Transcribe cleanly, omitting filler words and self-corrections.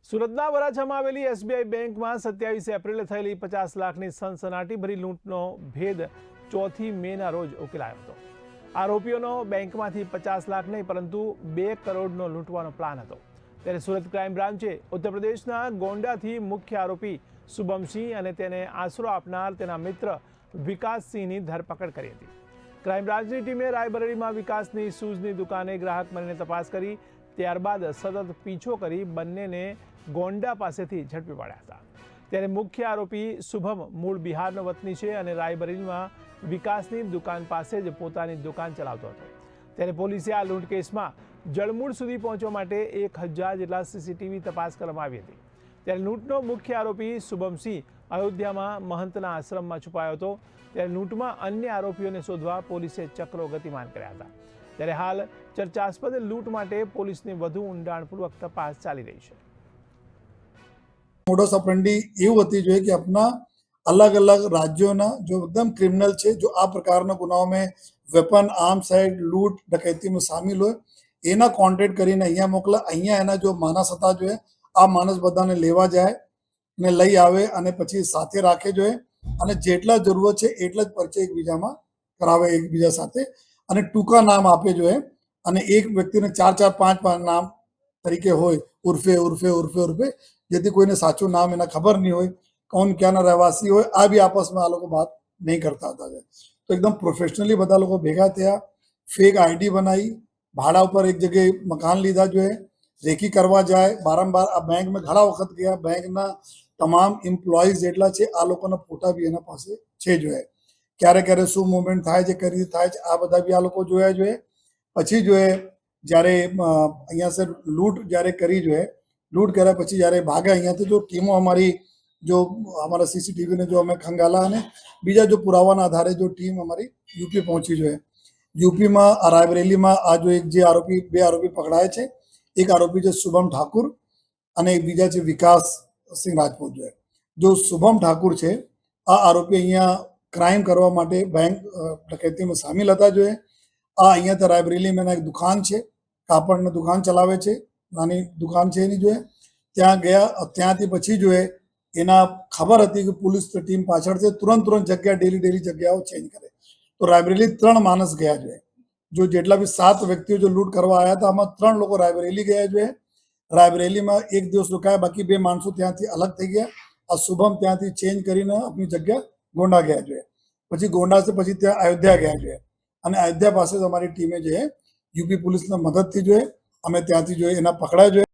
સુરતના વરાછામાં આવેલી એસબીઆઈ બેંકમાં 27 એપ્રિલે થયેલી 50 લાખની સનસનાટીભરી લૂંટનો ભેદ 4 મેના રોજ ઉકેલાયો હતો। આરોપીઓનો બેંકમાંથી 50 લાખ નહીં પરંતુ 2 કરોડનો લૂંટવાનો પ્લાન હતો। ત્યારે સુરત ક્રાઇમ બ્રાન્ચે ઉત્તર પ્રદેશના ગોંડાથી મુખ્ય આરોપી શુભમસિંહ અને તેને આશરો આપનાર તેના મિત્ર વિકાસસિંહની ધરપકડ કરી હતી। ક્રાઇમ બ્રાન્ચની ટીમે રાયબરેલીમાં વિકાસની શૂઝની દુકાને ગ્રાહક બનીને તપાસ કરી, ત્યારબાદ સતત પીછો કરી બંનેને ગોંડા પાસેથી ઝડપી પાડ્યા હતા। ત્યારે મુખ્ય આરોપી શુભમ મૂળ બિહારનો વતની છે અને રાયબરેલીમાં વિકાસની દુકાન પાસે જ પોતાની દુકાન ચલાવતો હતો। ત્યારે પોલીસે આ લૂંટ કેસમાં જળમૂળ સુધી પહોંચવા માટે 1000 જેટલા સીસીટીવી તપાસ કરવામાં આવી હતી। ત્યારે લૂંટનો મુખ્ય આરોપી શુભમસિંહ અયોધ્યામાં મહંતના આશ્રમમાં છુપાયો હતો। ત્યારે લૂંટમાં અન્ય આરોપીઓને શોધવા પોલીસે ચક્રો ગતિમાન કર્યા હતા। ત્યારે હાલ ચર્ચાસ્પદ લૂંટ માટે પોલીસની વધુ ઊંડાણપૂર્વક તપાસ ચાલી રહી છે। મોડસ ઓપરેન્ડી એવું હોતી જોઈએ कि अपना अलग अलग राज्यों जो एकदम क्रिमिनल है जो आ प्रकार गुनाओं में वेपन आर्म साइड लूट डकैती में शामिल हो एना कॉन्टेक्ट करीने अहींया मोकला। अहींया एना जो मानस हता जो है आ मानस बधाने लेवा जाए ने लई आवे अने पछी साथे राखे जो है अने जेटला जरूरत है एटला ज परिचय एकबीजामां करावे एकबीजा साथे अने टूंका नाम आपे जो है अने एक व्यक्तिने 4-4 5-5 नाम तरीके होय उर्फे उर्फे उर्फे उर्फे જેથી કોઈને સાચું નામ એના ખબર નહીં હોય, કોણ ક્યાંના રહેવાસી હોય, આ બી આપસમાં આ લોકો વાત નહીં કરતા હતા। તો એકદમ પ્રોફેશનલી બધા લોકો ભેગા થયા, ફેક આઈડી બનાવી, ભાડા ઉપર એક જગ્યાએ મકાન લીધા जो है રેકી કરવા જાય, વારંવાર આ બેંકમાં ઘણા વખત ગયા, બેંકના તમામ એમ્પ્લોઈઝ જેટલા છે આ લોકોના ફોટા બી એના પાસે છે जो है ક્યારે ક્યારે શું મુવમેન્ટ થાય છે, કઈ રીતે થાય છે આ બધા બી આ લોકો જોયા जो है। પછી जो है જ્યારે અહીંયા से લૂંટ જ્યારે કરી जो है लूट કર્યા પછી જ્યારે ભાગ્યા અહીંયાથી जो टीमों हमारी जो हमारा सीसीटीवी ने जो हमें खंगाला है बीजा जो पुरावाना आधारे जो टीम हमारी यूपी पहुंची जो है यूपी में रायबरेली में आ जो एक जे आरोपी 2 आरोपी पकड़ाए छे। एक आरोपी जो शुभम ठाकुर અને એક બીજા છે વિકાસ સિંહ રાજપૂત जो है। जो शुभम ठाकुर છે આ આરોપી અહીંયા ક્રાઇમ કરવા માટે બેંક ડકૈતીમાં સામેલ હતા जो है। આ અહીંયા તો રાયબરેલીમાં એક દુકાન છે, કાપડની દુકાન ચલાવે છે, નાની दुकान है नहीं जो है त्या गया। त्याथी पछी जो है एना खबर थी कि पुलिस टीम पाछळ से तुरंत जगह डेली जगह चेंज करे तो रायबरेली 3 मानस गया जो है। जो जेटला भी 7 व्यक्तिओ जो लूट करवा आया था आमां 3 लोग रायबरेली गया जो है। रायबरेली में एक दिवस रुकाया, बाकी 2 माणसों त्यांथी अलग थई गया। आ शुभम त्यांथी चेंज करीने अपनी जगह गोंडा गया जो है। पछी गोंडा से पछी त्या अयोध्या गया जो है अने अयोध्या पासे हमारी टीमें जो है यूपी पुलिस मदद थी जो है अमे त्यांथी जो है एना पकड़ा जो है।